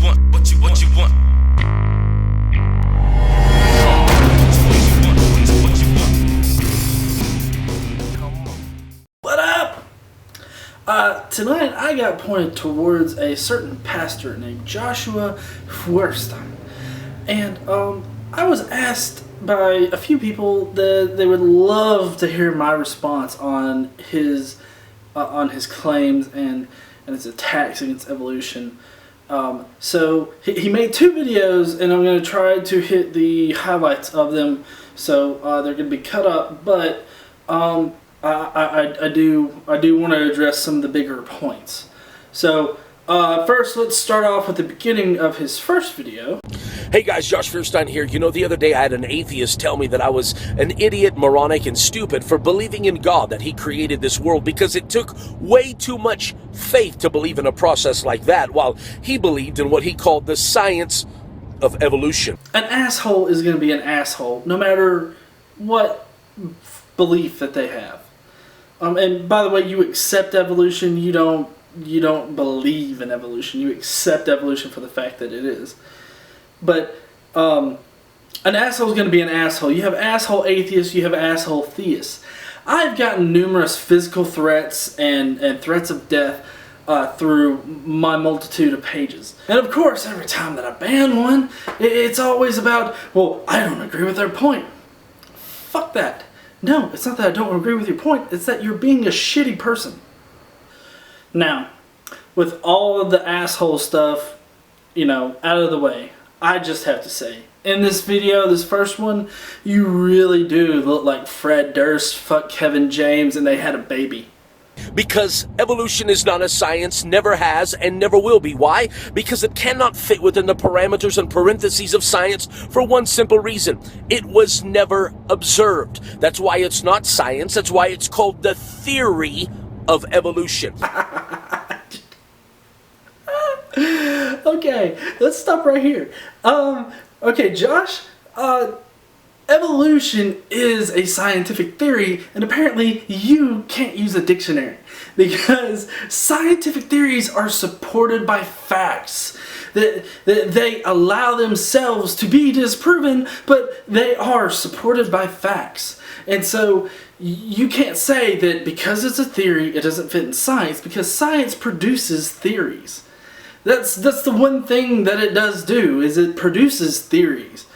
want, what you want. What up? Tonight I got pointed towards a certain pastor named Joshua Feuerstein. And I was asked by a few people that they would love to hear my response on his claims and his attacks against evolution. So he made two videos, and I'm going to try to hit the highlights of them. So they're going to be cut up, but I do want to address some of the bigger points. So first, let's start off with the beginning of his first video. Hey guys, Josh Feuerstein here. You know, the other day I had an atheist tell me that I was an idiot, moronic, and stupid for believing in God, that he created this world, because it took way too much faith to believe in a process like that, while he believed in what he called the science of evolution. An asshole is going to be an asshole, no matter what belief that they have. And by the way, you accept evolution. You don't believe in evolution. You accept evolution for the fact that it is. But an asshole is going to be an asshole. You have asshole atheists. You have asshole theists. I've gotten numerous physical threats and threats of death through my multitude of pages. And of course, every time that I ban one, it's always about, well, I don't agree with their point. Fuck that. No, it's not that I don't agree with your point. It's that you're being a shitty person. Now, with all of the asshole stuff, out of the way, I just have to say, in this video, this first one, you really do look like Fred Durst fucked Kevin James and they had a baby. Because evolution is not a science, never has, and never will be. Why? Because it cannot fit within the parameters and parentheses of science for one simple reason. It was never observed. That's why it's not science. That's why it's called the theory of evolution. Okay, let's stop right here. Okay, Josh, evolution is a scientific theory, and apparently you can't use a dictionary because scientific theories are supported by facts. They allow themselves to be disproven, but they are supported by facts. And so you can't say that because it's a theory, it doesn't fit in science, because science produces theories. That's the one thing that it does do, is it produces theories.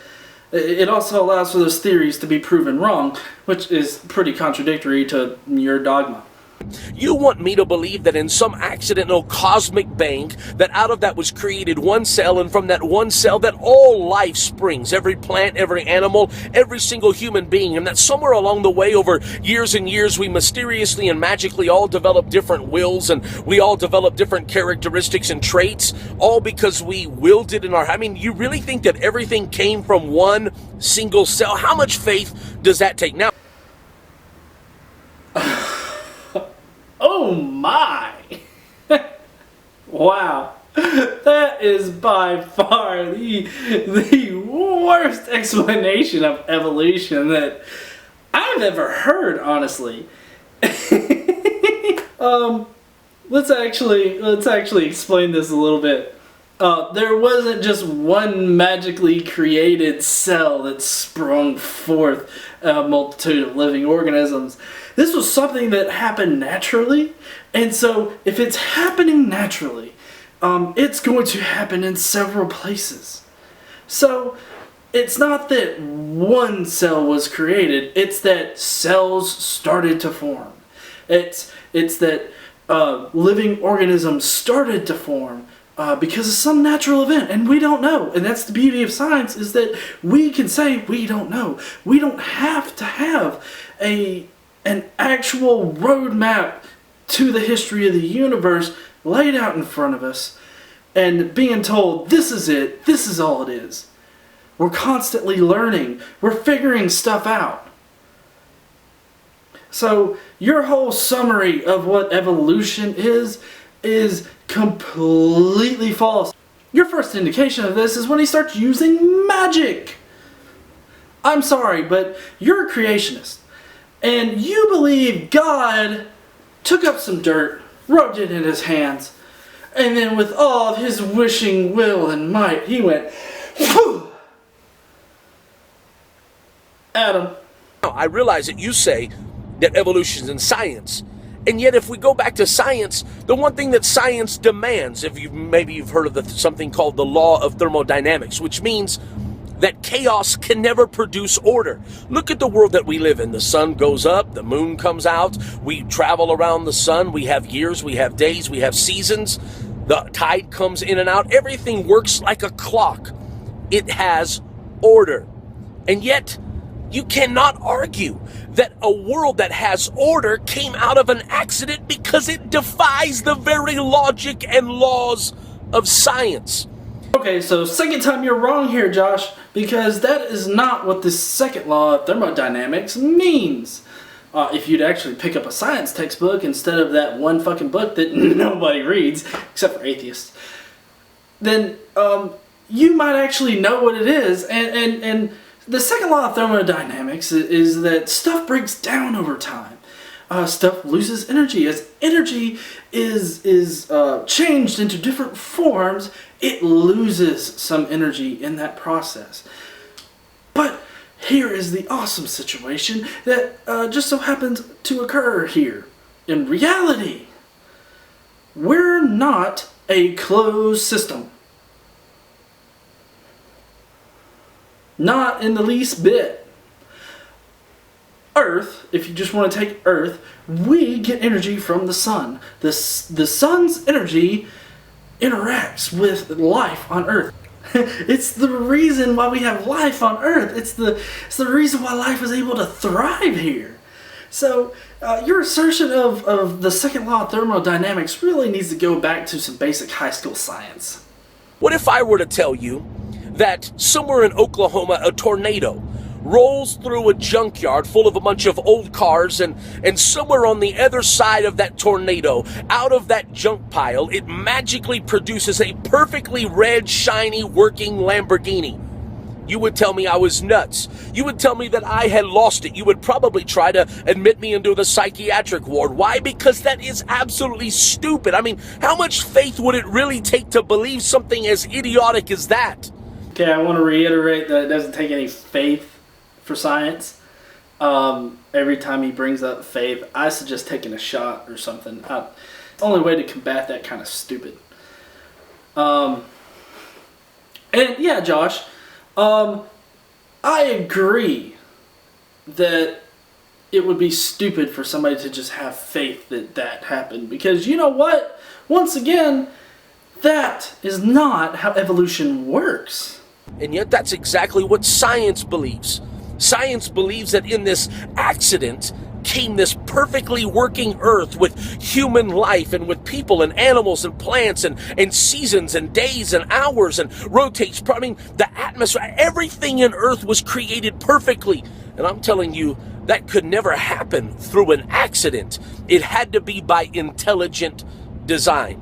It also allows for those theories to be proven wrong, which is pretty contradictory to your dogma. You want me to believe that in some accidental cosmic bang, that out of that was created one cell, and from that one cell that all life springs, every plant, every animal, every single human being, and that somewhere along the way, over years and years, we mysteriously and magically all develop different wills, and we all develop different characteristics and traits, all because we willed it in our... I mean, you really think that everything came from one single cell? How much faith does that take? Now, oh my! Wow. That is by far the worst explanation of evolution that I've ever heard, honestly. Let's actually explain this a little bit. There wasn't just one magically created cell that sprung forth a multitude of living organisms. This was something that happened naturally, and so if it's happening naturally, it's going to happen in several places. So it's not that one cell was created, it's that cells started to form. It's that living organisms started to form because of some natural event, and we don't know. And that's the beauty of science, is that we can say we don't know. We don't have to have an actual roadmap to the history of the universe laid out in front of us and being told, this is it, this is all it is. We're constantly learning. We're figuring stuff out. So your whole summary of what evolution is completely false. Your first indication of this is when he starts using magic. I'm sorry, but you're a creationist. And you believe God took up some dirt, rubbed it in his hands, And then with all of his wishing will and might, he went, whew! Adam. I realize that you say that evolution is in science. And yet if we go back to science, the one thing that science demands, maybe you've heard of something called the law of thermodynamics, which means that chaos can never produce order. Look at the world that we live in. The sun goes up, the moon comes out, we travel around the sun, we have years, we have days, we have seasons, the tide comes in and out. Everything works like a clock. It has order. And yet, you cannot argue that a world that has order came out of an accident because it defies the very logic and laws of science. Okay, so second time you're wrong here, Josh, because that is not what the second law of thermodynamics means. If you'd actually pick up a science textbook instead of that one fucking book that nobody reads, except for atheists, then you might actually know what it is. And the second law of thermodynamics is that stuff breaks down over time. Stuff loses energy. As energy is changed into different forms, it loses some energy in that process. But here is the awesome situation that just so happens to occur here. In reality, we're not a closed system. Not in the least bit. Earth, if you just want to take Earth, we get energy from the sun. The sun's energy interacts with life on Earth. It's the reason why we have life on Earth. It's the reason why life is able to thrive here. So your assertion of the second law of thermodynamics really needs to go back to some basic high school science. What if I were to tell you that somewhere in Oklahoma a tornado rolls through a junkyard full of a bunch of old cars, and somewhere on the other side of that tornado, out of that junk pile, it magically produces a perfectly red, shiny, working Lamborghini? You would tell me I was nuts. You would tell me that I had lost it. You would probably try to admit me into the psychiatric ward. Why? Because that is absolutely stupid. I mean, how much faith would it really take to believe something as idiotic as that? Okay, I want to reiterate that it doesn't take any faith for science. Every time he brings up faith, I suggest taking a shot or something. It's the only way to combat that kind of stupid. And yeah, Josh, I agree that it would be stupid for somebody to just have faith that that happened. Because you know what? Once again, that is not how evolution works. And yet that's exactly what science believes. Science believes that in this accident came this perfectly working earth with human life and with people and animals and plants and seasons and days and hours and rotates. I mean, the atmosphere, everything in earth was created perfectly. And I'm telling you, that could never happen through an accident. It had to be by intelligent design.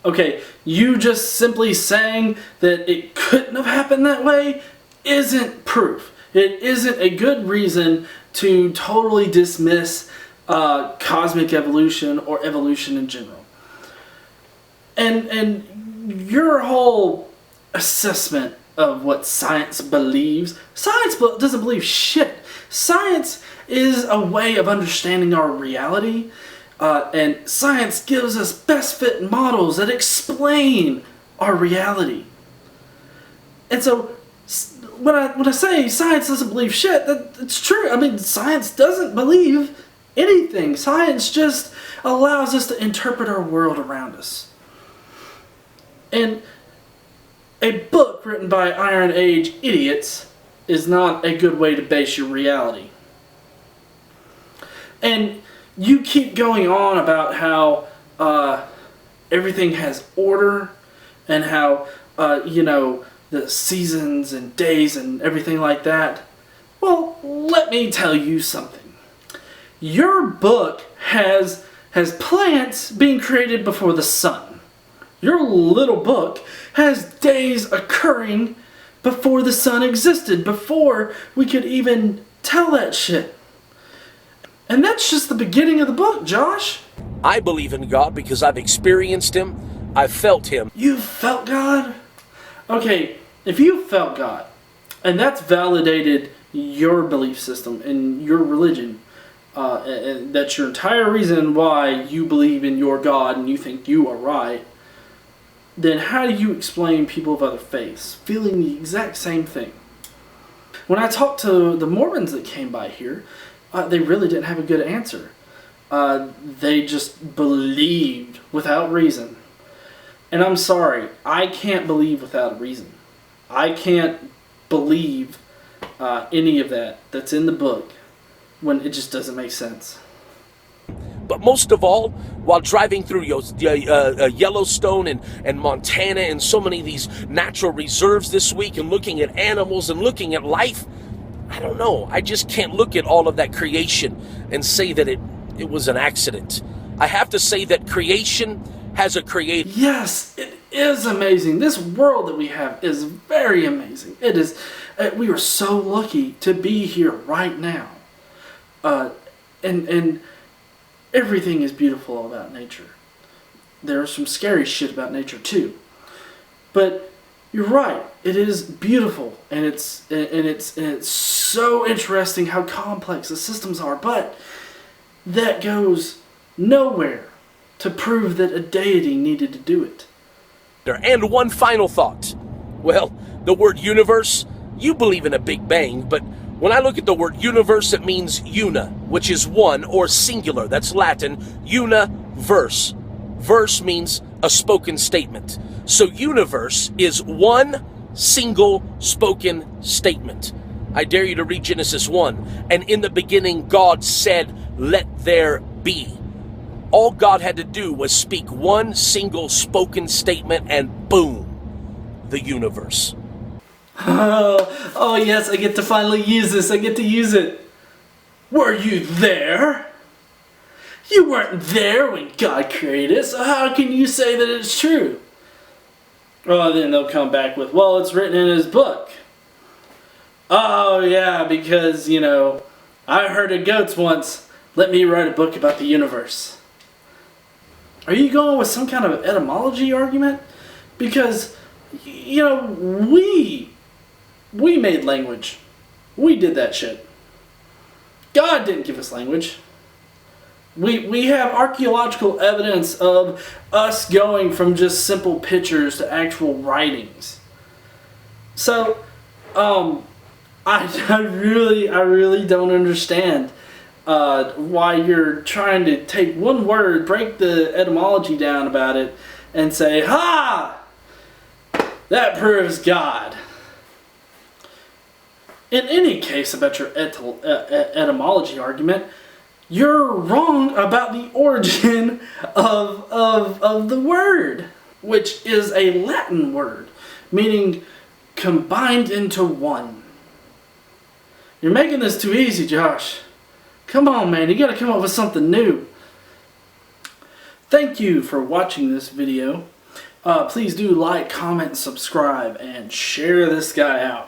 Okay, you just simply saying that it couldn't have happened that way isn't proof. It isn't a good reason to totally dismiss cosmic evolution or evolution in general. And your whole assessment of what science believes, science doesn't believe shit. Science is a way of understanding our reality. And science gives us best fit models that explain our reality. And so when I say science doesn't believe shit, it's true. I mean, science doesn't believe anything. Science just allows us to interpret our world around us. And a book written by Iron Age idiots is not a good way to base your reality. And you keep going on about how everything has order and how, the seasons and days and everything like that. Well, let me tell you something. Your book has plants being created before the sun. Your little book has days occurring before the sun existed, before we could even tell that shit. And that's just the beginning of the book, Josh. I believe in God because I've experienced Him, I've felt Him. You felt God? Okay, if you felt God, and that's validated your belief system and your religion, and that's your entire reason why you believe in your God and you think you are right, then how do you explain people of other faiths feeling the exact same thing? When I talked to the Mormons that came by here, they really didn't have a good answer. They just believed without reason. And I'm sorry, I can't believe without reason. I can't believe any of that's in the book when it just doesn't make sense. But most of all, while driving through Yellowstone and Montana and so many of these natural reserves this week and looking at animals and looking at life, I don't know. I just can't look at all of that creation and say that it was an accident. I have to say that creation has a creator. Yes, it is amazing. This world that we have is very amazing. It is. We are so lucky to be here right now. And everything is beautiful about nature. There's some scary shit about nature too. But you're right. It is beautiful, and it's so interesting how complex the systems are. But that goes nowhere to prove that a deity needed to do it. And one final thought. Well, the word universe, you believe in a Big Bang, but when I look at the word universe, it means una, which is one or singular. That's Latin, una, verse. Verse means a spoken statement. So universe is one single spoken statement. I dare you to read Genesis 1. And in the beginning, God said, let there be. All God had to do was speak one single spoken statement and boom, the universe. Oh yes, I get to finally use this. I get to use it. Were you there? You weren't there when God created it, so how can you say that it's true? Well, then they'll come back with, well, it's written in His book. Oh yeah, because, I heard of goats once. Let me write a book about the universe. Are you going with some kind of etymology argument? Because, we made language. We did that shit. God didn't give us language. We have archaeological evidence of us going from just simple pictures to actual writings. So, I really don't understand why you're trying to take one word, break the etymology down about it, and say, ha! That proves God. In any case about your etymology argument, you're wrong about the origin of the word, which is a Latin word, meaning combined into one. You're making this too easy, Josh. Come on, man, you gotta come up with something new. Thank you for watching this video. Please do like, comment, subscribe, and share this guy out.